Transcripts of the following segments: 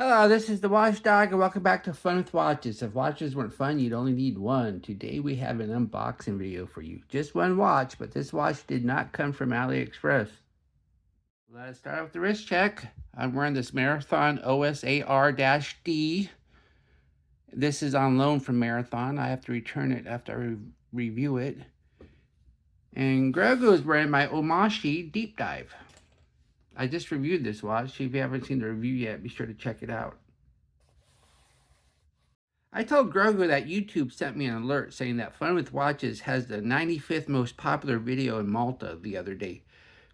Hello, this is the Watchdog, and welcome back to Fun with Watches. If watches weren't fun, you'd only need one. Today we have an unboxing video for you. Just one watch, but this watch did not come from AliExpress. Let's start with the wrist check. I'm wearing this Marathon OSAR-D. This is on loan from Marathon. I have to return it after I review it. And Grogu is wearing my Omashi Deep Dive. I just reviewed this watch. If you haven't seen the review yet, be sure to check it out. I told Grogu that YouTube sent me an alert saying that Fun with Watches has the 95th most popular video in Malta the other day.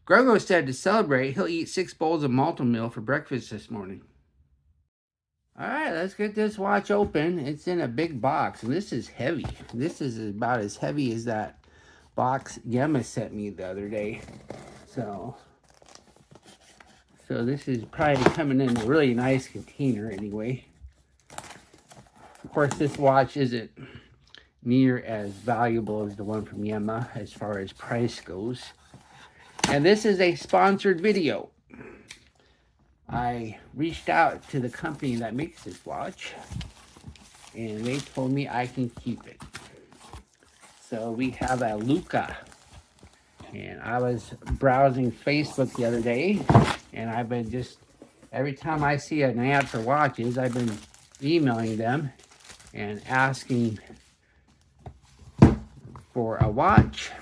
Grogu said to celebrate, he'll eat 6 bowls of Malta meal for breakfast this morning. Alright, let's get this watch open. It's in a big box, and this is heavy. This is about as heavy as that box Gemma sent me the other day. So this is probably coming in a really nice container anyway. Of course, this watch isn't near as valuable as the one from Yema as far as price goes. And this is a sponsored video. I reached out to the company that makes this watch, and they told me I can keep it. So we have a Luca. And I was browsing Facebook the other day, and I've been just, every time I see an ad for watches, I've been emailing them and asking for a watch,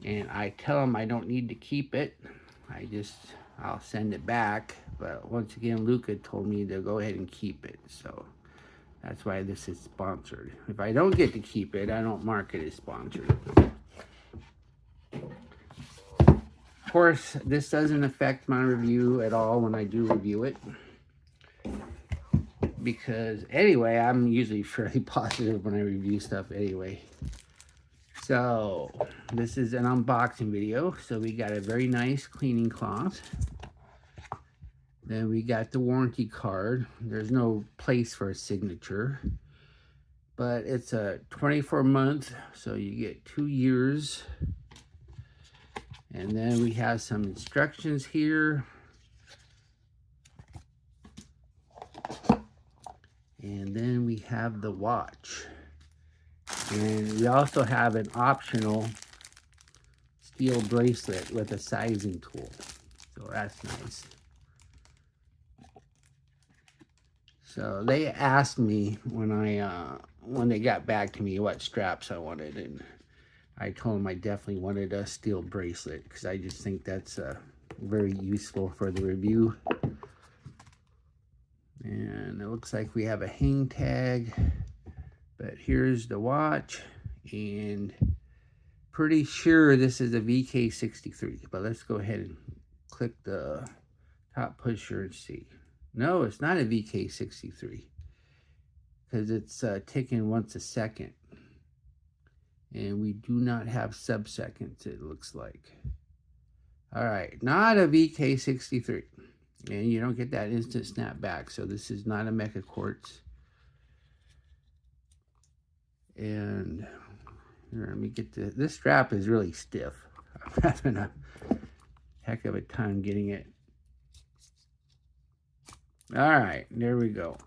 and I tell them I don't need to keep it. I'll send it back. But once again, Luca told me to go ahead and keep it, so that's why this is sponsored. If I don't get to keep it, I don't mark it as sponsored. Of course, this doesn't affect my review at all when I do review it, because anyway, I'm usually fairly positive when I review stuff anyway. So this is an unboxing video. So we got a very nice cleaning cloth. Then we got the warranty card. There's no place for a signature, but it's a 24-month, so you get 2 years. And then we have some instructions here. And then we have the watch. And we also have an optional steel bracelet with a sizing tool. So that's nice. So they asked me when they got back to me what straps I wanted, and I told them I definitely wanted a steel bracelet because I just think that's very useful for the review. And it looks like we have a hang tag, but here's the watch, and pretty sure this is a VK63, but let's go ahead and click the top pusher and see. No, it's not a VK63 because it's ticking once a second. And we do not have sub-seconds, it looks like. All right, not a VK63. And you don't get that instant snap back. So this is not a Mecha Quartz. And here, let me get this strap is really stiff. I'm having a heck of a time getting it. All right, there we go.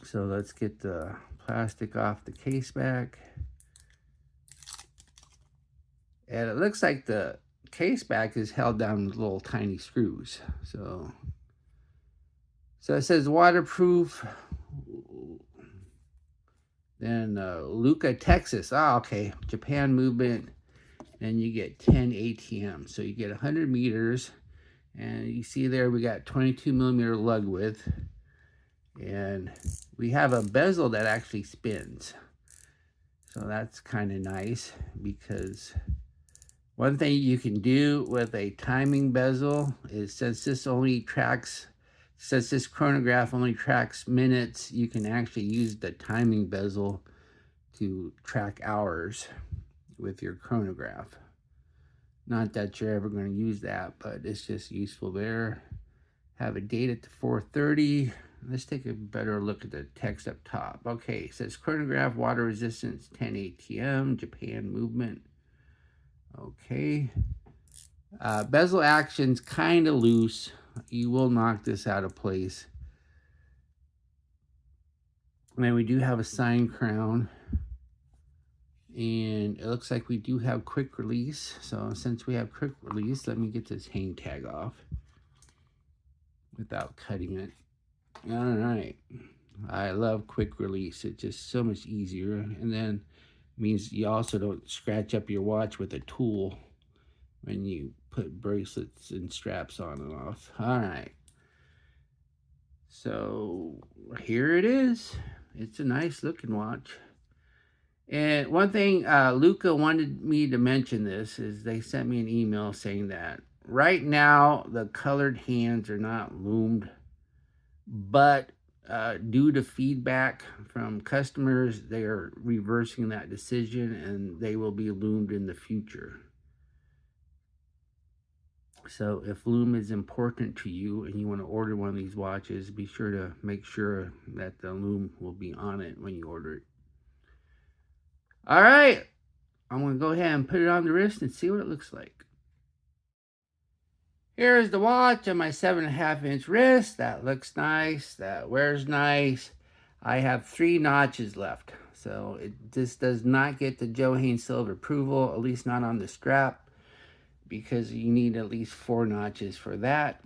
So let's get the plastic off the case back. And it looks like the case back is held down with little tiny screws. So it says waterproof. Then Luca, Texas. Ah, okay. Japan movement. Then you get 10 ATM. So you get 100 meters. And you see there we got 22 millimeter lug width. And we have a bezel that actually spins. So that's kind of nice, because one thing you can do with a timing bezel is, since this chronograph only tracks minutes, you can actually use the timing bezel to track hours with your chronograph. Not that you're ever going to use that, but it's just useful there. Have a date at the 4:30. Let's take a better look at the text up top. Okay, it says chronograph, water resistance, 10 ATM, Japan movement. Okay. Bezel action's kind of loose. You will knock this out of place. And then we do have a sign crown. And it looks like we do have quick release. So since we have quick release, let me get this hang tag off without cutting it. All right. I love quick release. It's just so much easier. And then means you also don't scratch up your watch with a tool when you put bracelets and straps on and off. All right. So here it is. It's a nice looking watch. And one thing Luca wanted me to mention this is they sent me an email saying that right now the colored hands are not loomed, but due to feedback from customers, they are reversing that decision and they will be loomed in the future. So if loom is important to you and you want to order one of these watches, be sure to make sure that the loom will be on it when you order it. All right, I'm going to go ahead and put it on the wrist and see what it looks like. Here's the watch on my 7.5-inch wrist. That looks nice. That wears nice. I have 3 notches left. So this does not get the Joe Haynes Silver approval, at least not on the strap, because you need at least 4 notches for that.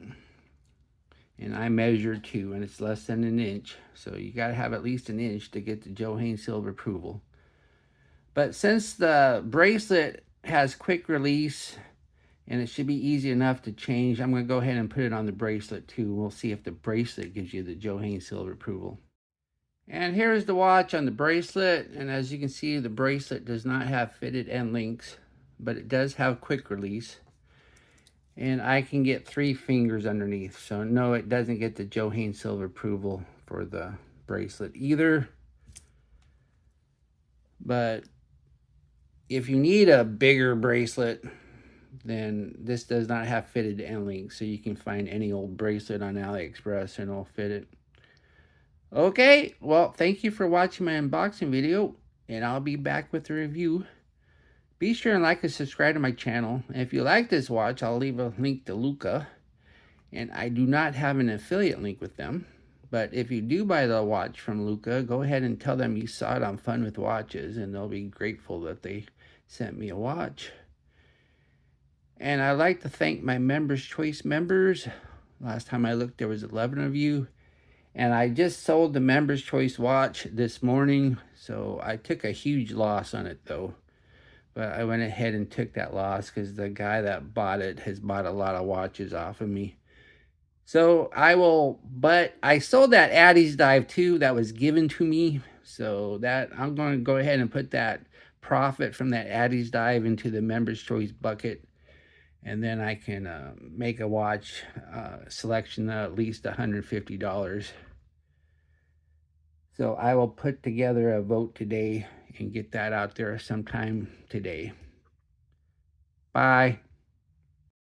And I measured 2, and it's less than an inch. So you got to have at least an inch to get the Joe Haynes Silver approval. But since the bracelet has quick release, and it should be easy enough to change, I'm going to go ahead and put it on the bracelet too. We'll see if the bracelet gives you the Joe Haynes Silver approval. And here's the watch on the bracelet. And as you can see, the bracelet does not have fitted end links, but it does have quick release. And I can get 3 fingers underneath. So no, it doesn't get the Joe Haynes Silver approval for the bracelet either. But if you need a bigger bracelet, then this does not have fitted end links, so you can find any old bracelet on AliExpress and it'll fit it. Okay, well, thank you for watching my unboxing video, and I'll be back with a review. Be sure and like and subscribe to my channel. And if you like this watch, I'll leave a link to Luca. And I do not have an affiliate link with them. But if you do buy the watch from Luca, go ahead and tell them you saw it on Fun with Watches, and they'll be grateful that they sent me a watch. And I'd like to thank my Members Choice members. Last time I looked, there was 11 of you. And I just sold the Members Choice watch this morning, so I took a huge loss on it though. But I went ahead and took that loss because the guy that bought it has bought a lot of watches off of me. So but I sold that Addie's Dive too that was given to me. So that I'm going to go ahead and put that profit from that Addie's Dive into the Members Choice bucket. And then I can make a watch selection of at least $150. So I will put together a vote today and get that out there sometime today. Bye.